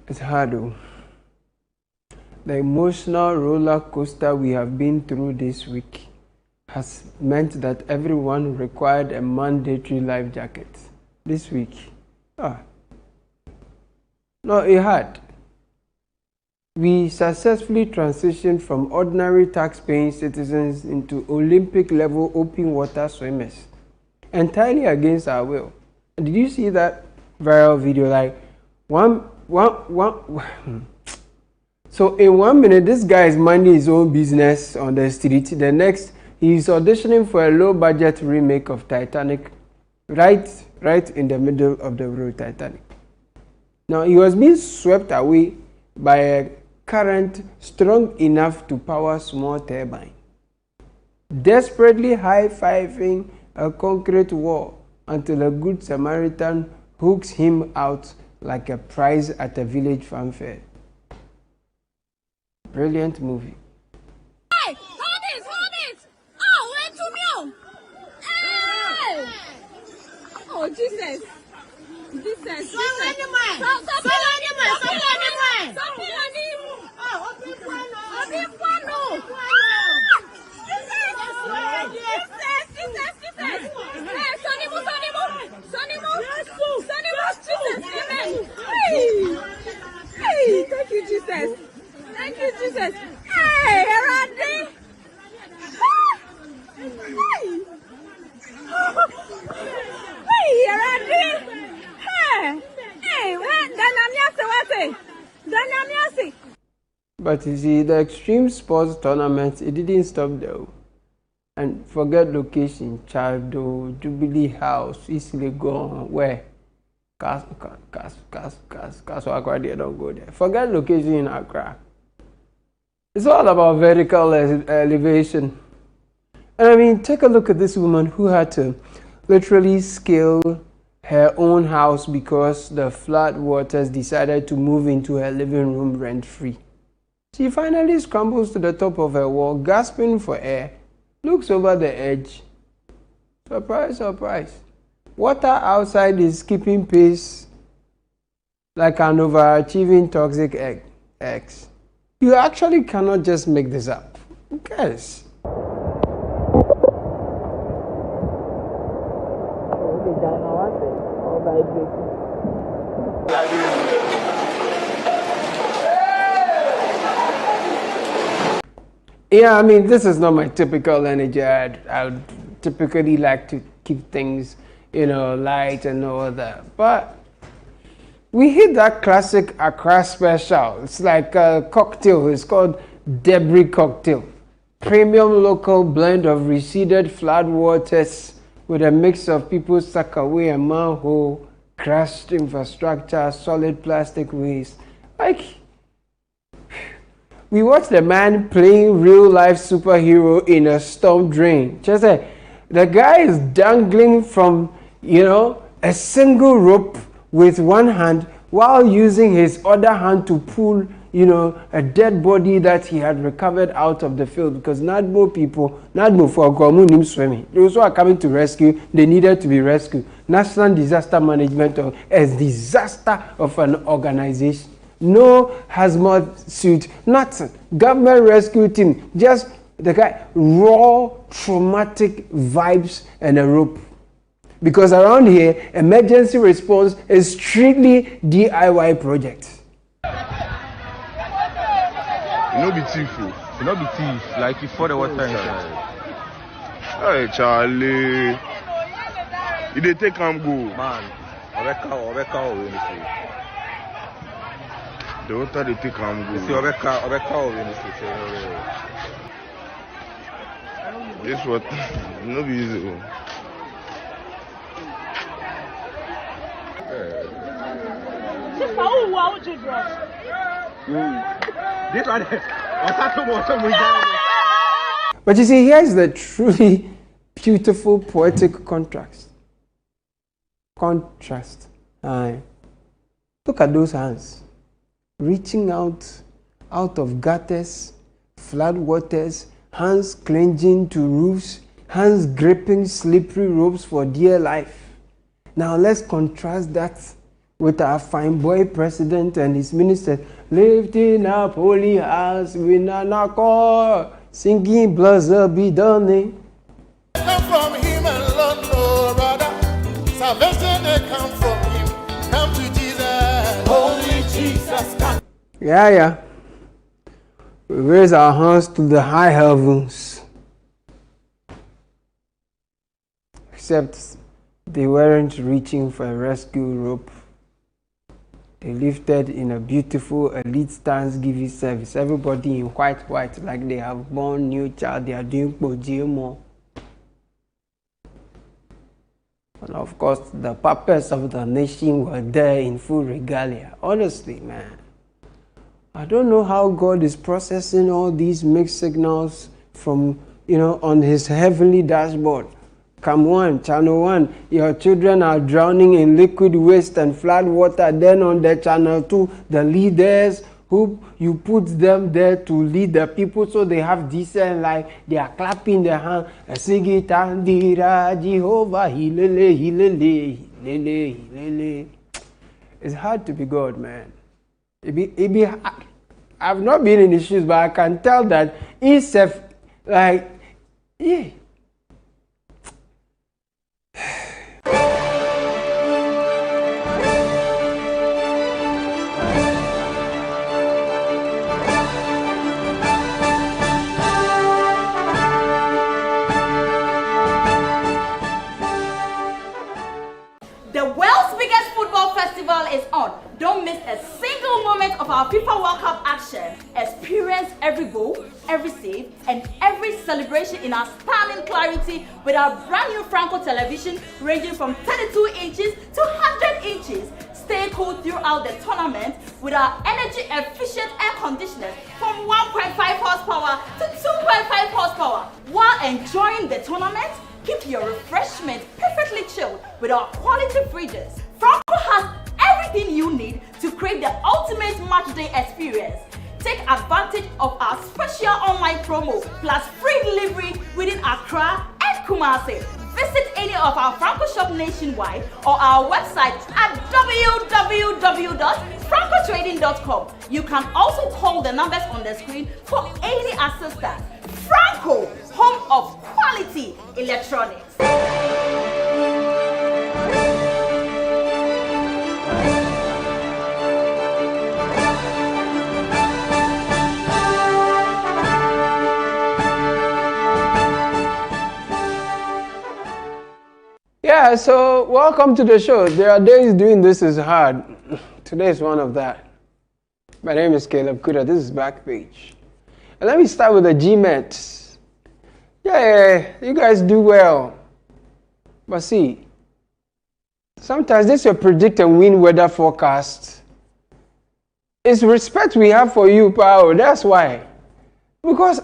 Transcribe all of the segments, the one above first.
It's hard though. The emotional roller coaster we have been through this week has meant that everyone required a mandatory life jacket this week. No, it had. We successfully transitioned from ordinary tax-paying citizens into Olympic-level open water swimmers, entirely against our will. And did you see that viral video? Like one. So in 1 minute, this guy is minding his own business on the street. The next, he's auditioning for a low-budget remake of Titanic, right in the middle of the road, Titanic. Now, he was being swept away by a current strong enough to power small turbine, desperately high-fiving a concrete wall until a good Samaritan hooks him out like a prize at a village fanfare. Brilliant movie. Hey, hold it! Oh, wait to me! Hey! Oh, Jesus! Jesus! Hey, thank you, Jesus. Thank you, Jesus. Hey, Randy. Hey, Randy. Hey, Dynamiasi. But you see, the extreme sports tournament, it didn't stop there. And forget location, Chado, Jubilee House, East Legon, where? Castle Accra, they don't go there. Forget location in Accra. It's all about vertical elevation. And I mean, take a look at this woman who had to literally scale her own house because the flood waters decided to move into her living room rent-free. She finally scrambles to the top of her wall, gasping for air, looks over the edge. Surprise, surprise. Water outside is keeping pace like an overachieving toxic egg. You actually cannot just make this up. Who cares? Yeah, I mean, this is not my typical energy. I would typically like to keep things, light and all that. But we hit that classic Accra special. It's like a cocktail. It's called Debris Cocktail. Premium local blend of receded flood waters with a mix of people stuck away a manhole, crashed infrastructure, solid plastic waste. Like, we watched a man playing real-life superhero in a storm drain. Just like, the guy is dangling from, a single rope with one hand while using his other hand to pull, a dead body that he had recovered out of the field because NADMO for Gomu swimming. Those who are coming to rescue, they needed to be rescued. National Disaster Management of a disaster of an organization. No hazmat suit, nothing. Government rescue team, just the guy, raw traumatic vibes and a rope. Because around here, emergency response is strictly DIY project. You know, be thief. You know, be thief. Like before the water inside. Hey, Charlie. You dey take am go. Man, Obeka. The water they take am go. See, Obeka. This water, no be easy. But you see, here's the truly beautiful poetic contrast. Look at those hands, reaching out of gutters, flood waters, hands clinging to roofs, hands gripping slippery ropes for dear life. Now let's contrast that with our fine boy president and his ministers, lifting up holy hands with an accord, singing blessed be done. Come from him alone, no brother. Salvation they come from him. Come to Jesus, holy Jesus. Come. Yeah. We raise our hands to the high heavens. Except they weren't reaching for a rescue rope. They lifted in a beautiful elite Thanksgiving service. Everybody in white, like they have born new child. They are doing GMO. And of course, the puppets of the nation were there in full regalia. Honestly, man, I don't know how God is processing all these mixed signals from, on his heavenly dashboard. Come on, channel 1, your children are drowning in liquid waste and flood water. Then on the channel 2, the leaders who you put them there to lead the people so they have decent life. They are clapping their hands and singing, Tandira Jehovah, Hilele, Hilele, Hilele, Hilele. It's hard to be God, man. It be hard. I've not been in the shoes, but I can tell that it's yeah. The world's biggest football festival is on. Don't miss a single moment of our FIFA World Cup action. Experience every goal, every save, and every celebration in our stunning clarity with our brand new Franco television ranging from 32 inches to 100 inches. Stay cool throughout the tournament with our energy-efficient air conditioners from 1.5 horsepower to 2.5 horsepower. While enjoying the tournament, keep your refreshment perfectly chilled with our quality fridges. Franco has everything you need to create the ultimate match day experience. Take advantage of our special online promo plus free delivery within Accra and Kumasi. Visit any of our Franco shop nationwide or our website at www.francotrading.com. You can also call the numbers on the screen for any assistance. Franco, home of quality electronics. Yeah, so welcome to the show. There are days doing this is hard. Today is one of that. My name is Kudah. This is BackPage. And let me start with the GMET. Yeah, you guys do well. But see, sometimes this your predict and win weather forecast. It's respect we have for you, pal. That's why. Because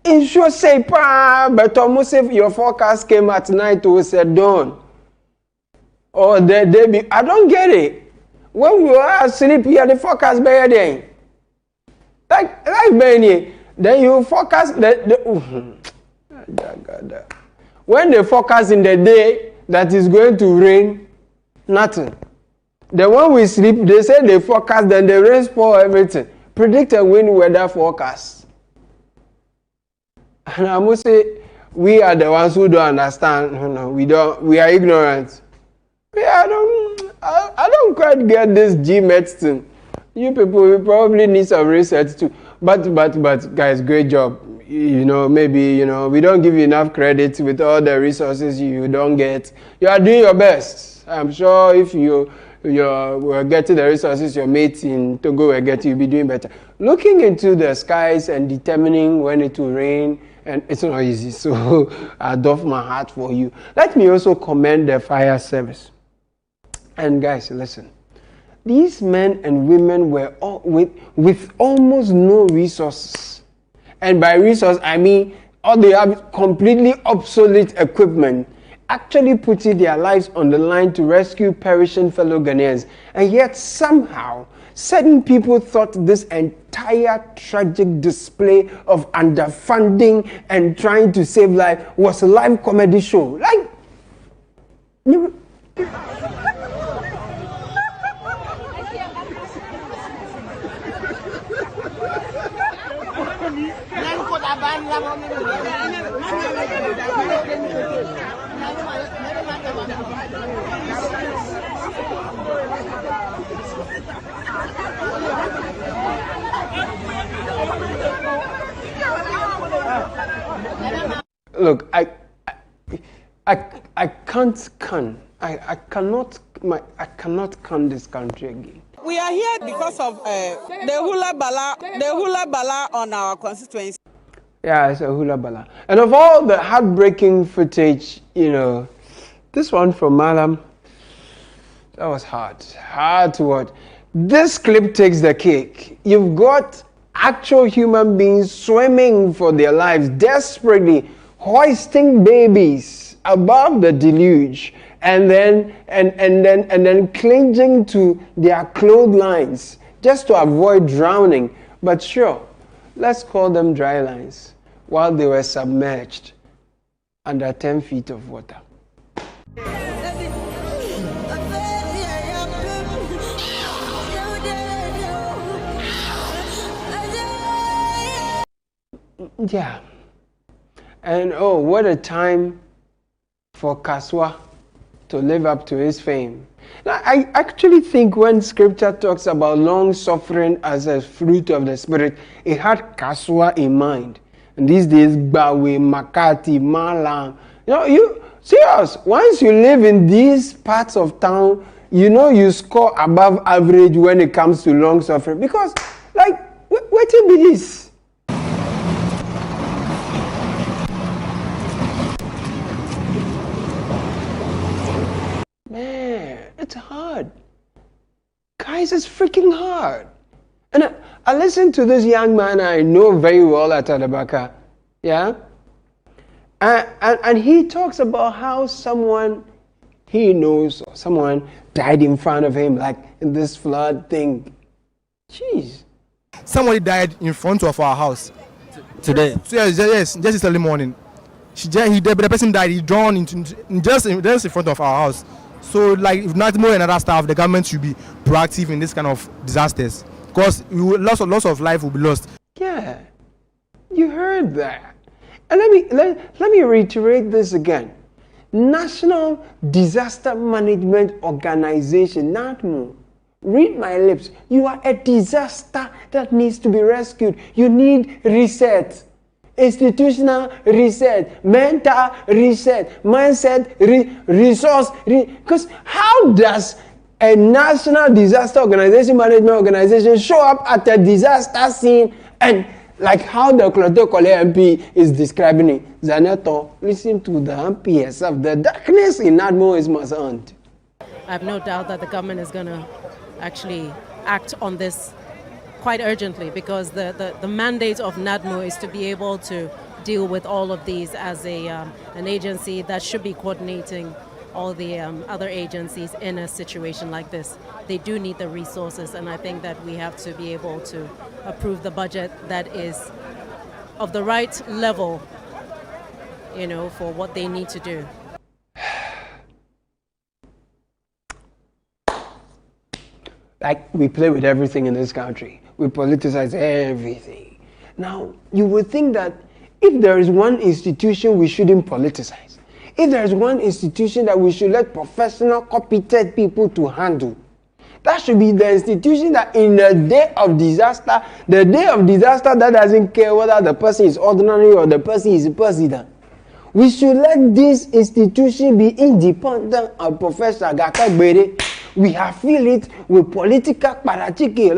insure say, but almost if your forecast came at night, it was at dawn. Or the day be. I don't get it. When we are asleep here, the forecast better then. Like Benny, then you forecast when they forecast in the day that is going to rain, nothing. Then when we sleep, they say they forecast, then the rain spoil everything. Predict and win weather forecast. And I must say, we are the ones who don't understand. We are ignorant. I don't quite get this GMET thing. You people will probably need some research too. But guys, great job. Maybe we don't give you enough credit with all the resources you don't get. You are doing your best. I'm sure if you were getting the resources your mates in Togo were getting, you'll be doing better. Looking into the skies and determining when it will rain, and it's not easy. So I doff my heart for you. Let me also commend the fire service. And guys, listen. These men and women were all with almost no resources. And by resource, I mean all they have completely obsolete equipment, actually putting their lives on the line to rescue perishing fellow Ghanaians. And yet somehow, certain people thought this entire tragic display of underfunding and trying to save life was a live comedy show. Look, I cannot can this country again. We are here because of the hula bala on our constituency. Yeah, it's a hula bala. And of all the heartbreaking footage, this one from Malam, that was hard to watch. This clip takes the cake. You've got actual human beings swimming for their lives, desperately hoisting babies above the deluge, and then clinging to their clotheslines just to avoid drowning. But sure, let's call them dry lines, while they were submerged under 10 feet of water. Yeah. And oh, what a time for Kaswa to live up to his fame. Now, I actually think when scripture talks about long suffering as a fruit of the spirit, it had Kaswa in mind. And these days, Bawe, Makati, Malam, you serious. Once you live in these parts of town, you score above average when it comes to long suffering. Because, what it be this? Man, it's hard. Guys, it's freaking hard. And I listened to this young man I know very well at Adabaka. Yeah? And he talks about how someone he knows or someone died in front of him, like in this flood thing. Jeez. Somebody died in front of our house. Today? Yes, just this early morning. The person died, he drowned just in front of our house. So, if not more and other stuff, the government should be proactive in this kind of disasters, because lots of life will be lost. Yeah, you heard that. And let me reiterate this again. National Disaster Management Organization, NADMO. Read my lips. You are a disaster that needs to be rescued. You need reset. Institutional reset, mental reset, mindset, resource. Because how does a national disaster management organization show up at a disaster scene and like how the Klotokole MP is describing it? Zaneto, listen to the MP herself. The darkness in Nadmo is concerned. I have no doubt that the government is going to actually act on this quite urgently, because the mandate of NADMO is to be able to deal with all of these as an agency that should be coordinating all the other agencies in a situation like this. They do need the resources, and I think that we have to be able to approve the budget that is of the right level, for what they need to do. Like, we play with everything in this country. We politicize everything. Now, you would think that if there is one institution we shouldn't politicize, if there is one institution that we should let professional, competent people to handle, that should be the institution that in the day of disaster that doesn't care whether the person is ordinary or the person is president. We should let this institution be independent and professional. We have filled it with political parachiki.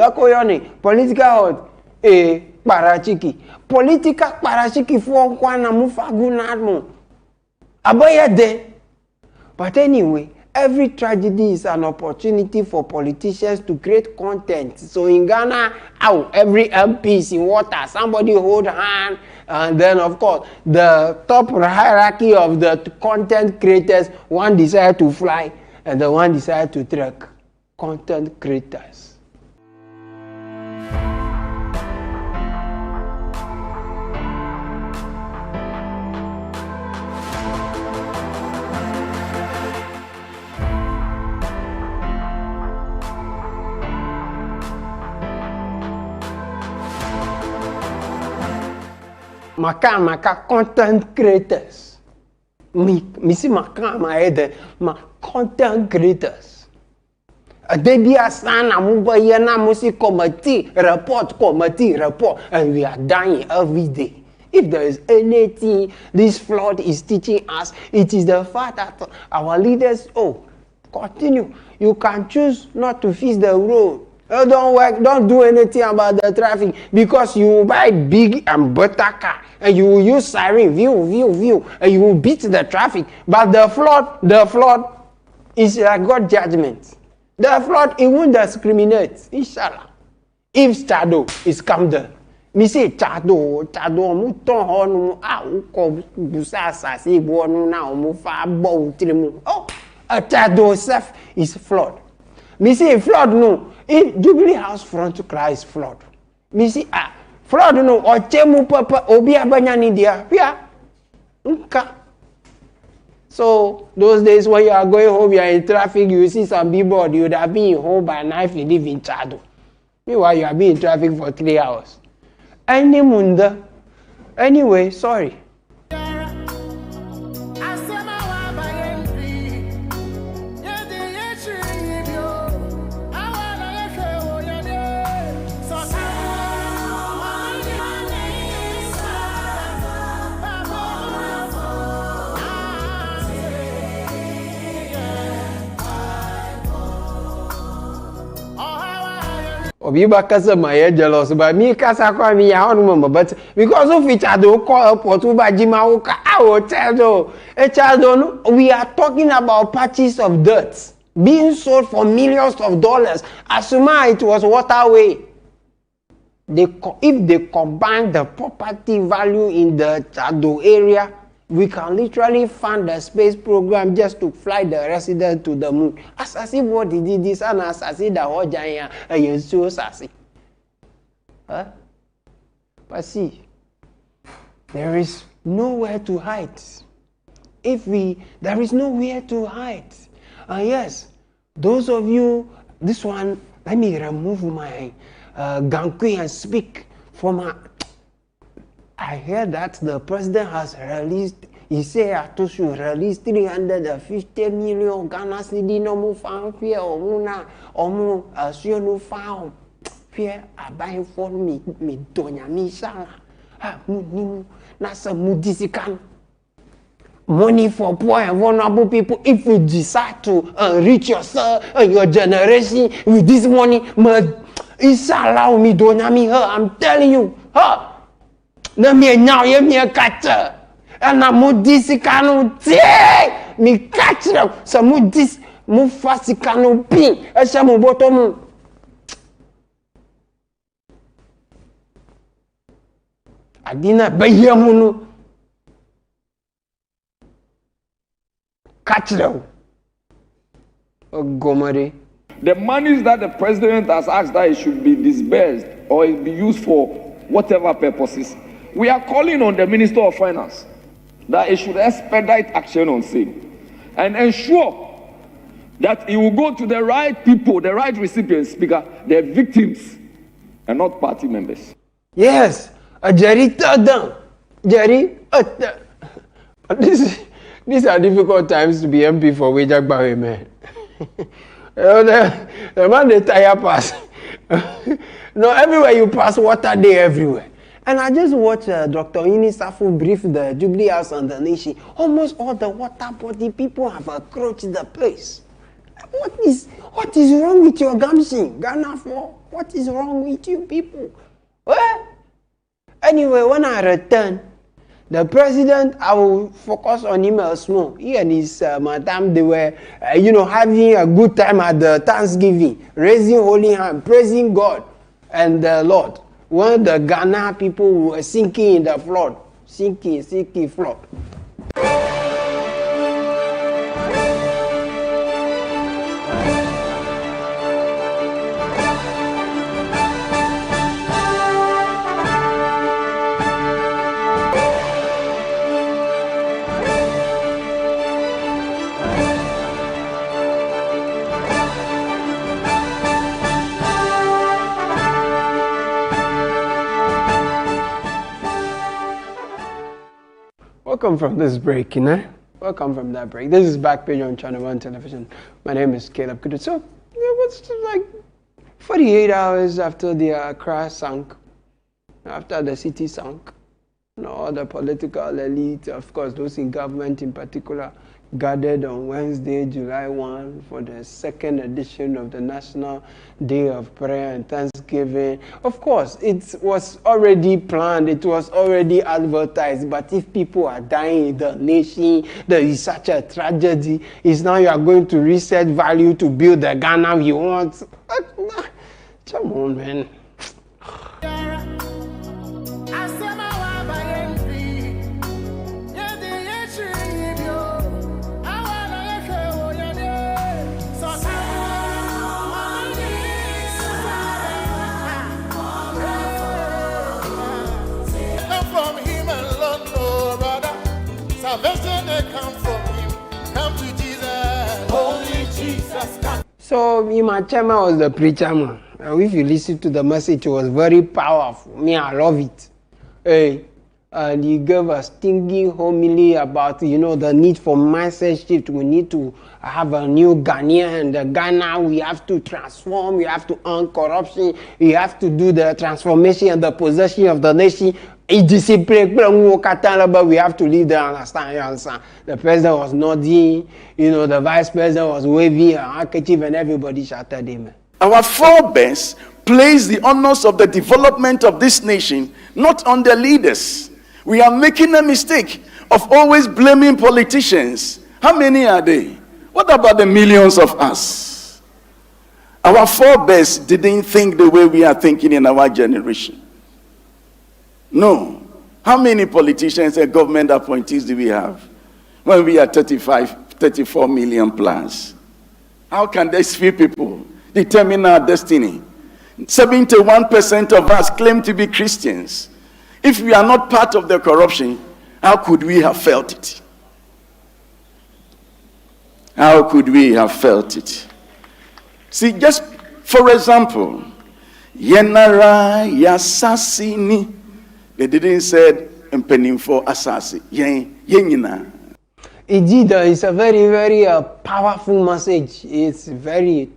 Political parachiki. Political parachiki for Kwana Mufagunadmo. Abaya de. But anyway, every tragedy is an opportunity for politicians to create content. So in Ghana, every MP is in water. Somebody hold hand. And then, of course, the top hierarchy of the content creators, one decide to fly and the one decide to track. Content creators. maka content creators. Me see maka my head, my content creators. Debi asana muba na musi committee report, and we are dying every day. If there is anything this flood is teaching us, it is the fact that our leaders, continue. You can choose not to fix the road. Don't do anything about the traffic because you will buy big and better car and you will use siren, view, and you will beat the traffic. But the flood is like God's judgment. The flood, it won't discriminate, inshallah. If Chado is come there, me say Chado, muton honu uko busa sasi bonu na mu fa bo trimu. A Chado self is flood. Me say flood no. In Jubilee House front to Christ flood. Me see flood no or chemu papa obi abanyani dia. Nka. So those days when you are going home, you are in traffic, you see some people, you would have been home by 9 you live in Chado. Meanwhile, you have been in traffic for 3 hours. Anyway, sorry. Obiba kasa my jealous but me kasa kwa mi ya onu mama but because of each other call airport uba jima uka we are talking about patches of dirt being sold for millions of dollars. Asuma it was waterway. If they combine the property value in the Chado area, we can literally fund the space program just to fly the residents to the moon. Asasi what did this and asasi the whole giant and so asasi. But see, there is nowhere to hide. There is nowhere to hide. Yes, those of you, this one, let me remove my gankui and speak for my. I heard that the president has released, he said Ato should release 350 million Ghana cedi no mu fan fear omuna omu asio no fan fear abai for me donya mi sala mu na sa mu disikan money for poor and vulnerable people. If you decide to enrich yourself and your generation with this money, inshallah mi donya mi I'm telling you na me now ye me catch and na mo disikano tie me catch them so mo fasikano pin e se mo bottom adina be ye mu no catch them gomare. The monies that the president has asked that it should be disbursed or it be used for whatever purposes, we are calling on the Minister of Finance that it should expedite action on same and ensure that it will go to the right people, the right recipients, because they're victims and not party members. Yes, Jerry, these are difficult times to be MP for Wejagbawe, man. The man they tire pass. No, everywhere you pass, water day everywhere. And I just watched Dr. Inisafu brief the Jubilee House on the nation. Almost all the water body people have approached the place. What is wrong with your gumption? Ghana for what is wrong with you people? Well, anyway, when I return, the president, I will focus on him small. He and his madam, they were, having a good time at the Thanksgiving, raising holy hand, praising God and the Lord. When the Ghana people were sinking in the flood, sinking flood. Welcome from this break, you know? Welcome from that break. This is BackPage on Channel 1 Television. My name is Kudah. So, it was like 48 hours after the Accra sank, after the city sank. You know, all the political elite, of course, those in government in particular, gathered on Wednesday, July 1 for the second edition of the National Day of Prayer and Thanksgiving. Of course, it was already planned, it was already advertised, but if people are dying in the nation, there is such a tragedy. It's now you are going to reset value to build the Ghana we want. Come on, man. Salvation they come from him. Come to Jesus. Only Jesus can. So, my chairman was the preacher, man. If you listen to the message, it was very powerful. Me, I love it. Hey, and he gave a stinging homily about, you know, the need for mindset shift. We need to have a new Ghanaian, and the Ghana, we have to transform, we have to earn corruption, we have to do the transformation and the possession of the nation. Discipline, but we have to leave there, understand. The president was nodding, you know, the vice president was waving her handkerchief, and everybody shouted him. Our forebears place the honors of the development of this nation not on the leaders. We are making a mistake of always blaming politicians. How many are they? What about the millions of us? Our forebears didn't think the way we are thinking in our generation. No. How many politicians and government appointees do we have when we are 34 million plus? How can these few people determine our destiny? 71% of us claim to be Christians. If we are not part of the corruption, how could we have felt it? How could we have felt it? See, just for example, Yenara Yasasini. They didn't say for assassin. Indeed, it's a very, very powerful message. It's very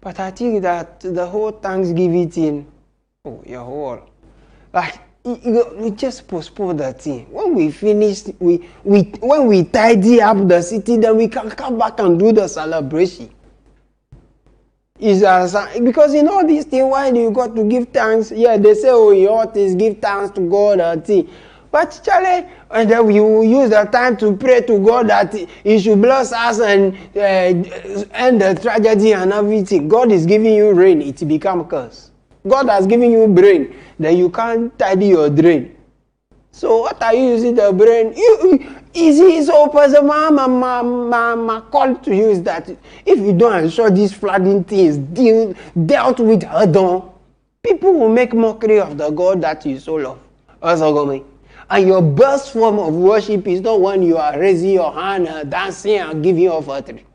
but I think that the whole Thanksgiving thing, like we just postpone that thing. When we finish, when we tidy up the city, then we can come back and do the celebration. Because in all these things, why do you got to give thanks? Yeah, they say, oh, you ought to give thanks to God and thing. But Charlie, and then we will use the time to pray to God that He should bless us and end the tragedy and everything. God is giving you rain, it become curse. God has given you brain, then you can't tidy your drain. So what are you using the brain? Easy. So my call to you is that if you don't ensure these flooding things dealt with head on, people will make mockery of the God that you so love. And your best form of worship is not when you are raising your hand, dancing and giving offering.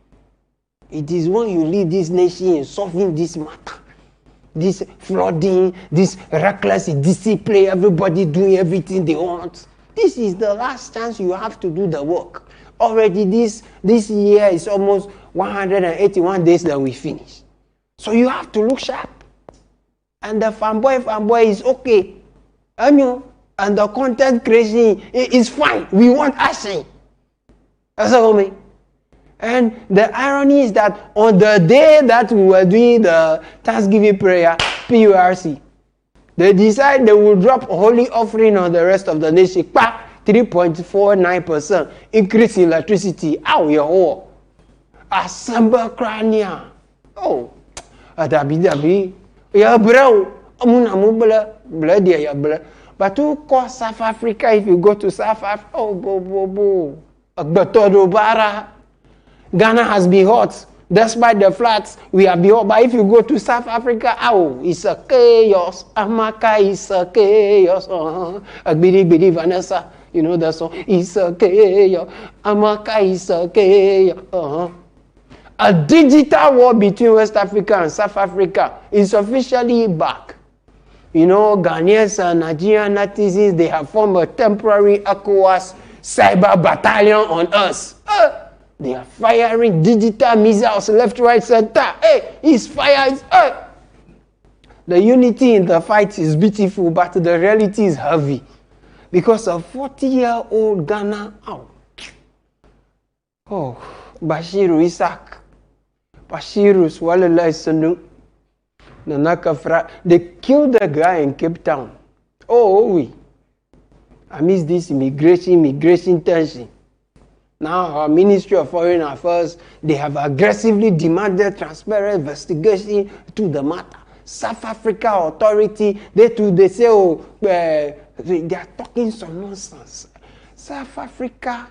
It is when you lead this nation in solving this matter. This flooding, this reckless discipline, everybody doing everything they want. This is the last chance you have to do the work. Already this year is almost 181 days that we finish. So you have to look sharp. And the fanboy is okay. And the content creation is fine. We want action. That's what I mean. And the irony is that on the day that we were doing the Thanksgiving prayer, PURC, they decide they will drop a holy offering on the rest of the nation. 3.49% increase in electricity. Ow, your whole. Assemble crania. Oh, adabi. Ya bro, blood ya blood. But to call South Africa, if you go to South Africa, oh, bo. Ghana has been hot. Despite the floods, we have been hot. But if you go to South Africa, it's a chaos. Amaka is a chaos. Bidi Vanessa, you know that song. It's a chaos. Amaka is a chaos. A digital war between West Africa and South Africa is officially back. You know, Ghanaians and Nigerian netizens, they have formed a temporary ECOWAS cyber battalion on us. They are firing digital missiles left, right, center. Hey, he's fired. The unity in the fight is beautiful, but the reality is heavy. Because a 40-year-old Ghana, Bashiru Isaac, Bashiru Swalala Sanu, Nanakafra, they killed the guy in Cape Town. We. I miss this immigration tension. Now our Ministry of Foreign Affairs, they have aggressively demanded transparent investigation to the matter. South Africa Authority, they say, they are talking some nonsense. South Africa,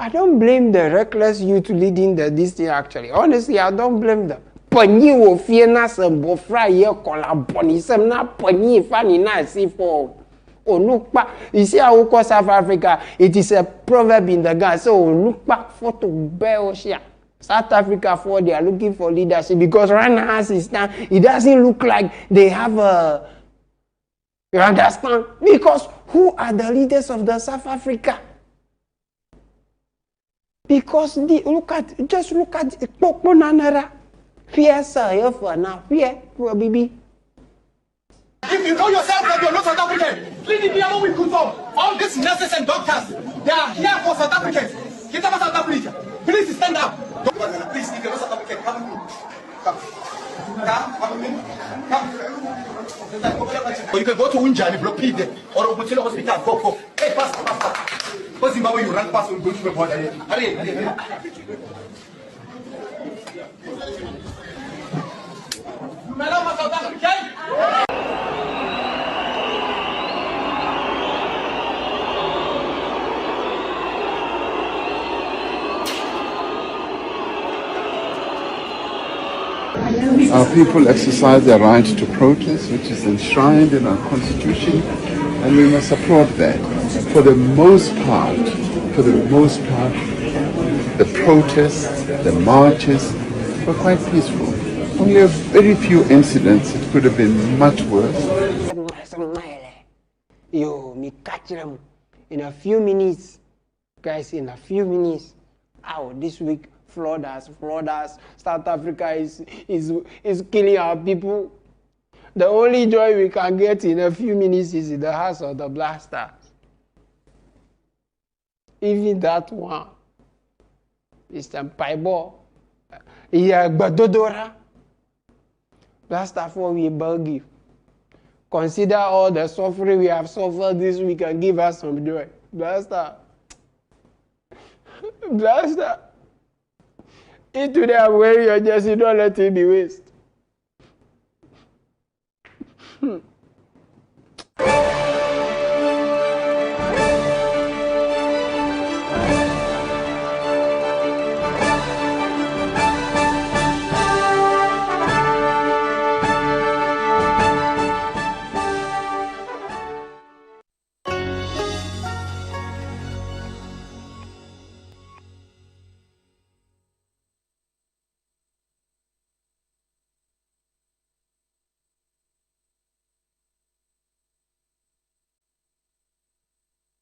I don't blame the reckless youth leading this thing actually. Honestly, I don't blame them. Panyi wo fie na se bofra ye kola boni sem na panyi fa ni na si for onukpa. You see how we call South Africa, it is a proverb in the Ghana. So onukpa for to bear oshia. South Africa they are looking for leadership because right now as it stands, it doesn't look like they have a. You understand? Because who are the leaders of the South Africa? Because just look at Poponanara. Fear, sir, for now. Fear, baby. If you know yourself that you're not South African, please be able to confirm. All these nurses and doctors, they are here for South Africans. Get up South Africa. Please stand up. Please, if you're not South African, come with me. Come with me. Come. Or you can go to Unja and block there. Or Obuchilo Hospital. Go. Hey, faster. Because Zimbabwe, you run past and go to the border. Hurry. Madam South African. Our people exercise their right to protest, which is enshrined in our constitution, and we must support that. For the most part, the protests, the marches were quite peaceful. Only a very few incidents. It could have been much worse. Me catch them in a few minutes, guys. In a few minutes. This week. Flooders. South Africa is killing our people. The only joy we can get in a few minutes is in the house of the blaster. Even that one is the Paibo. Badodora. Blaster for we beg. Consider all the suffering we have suffered this week and give us some joy. Blaster. Eat today and wear your jersey, don't let it be waste.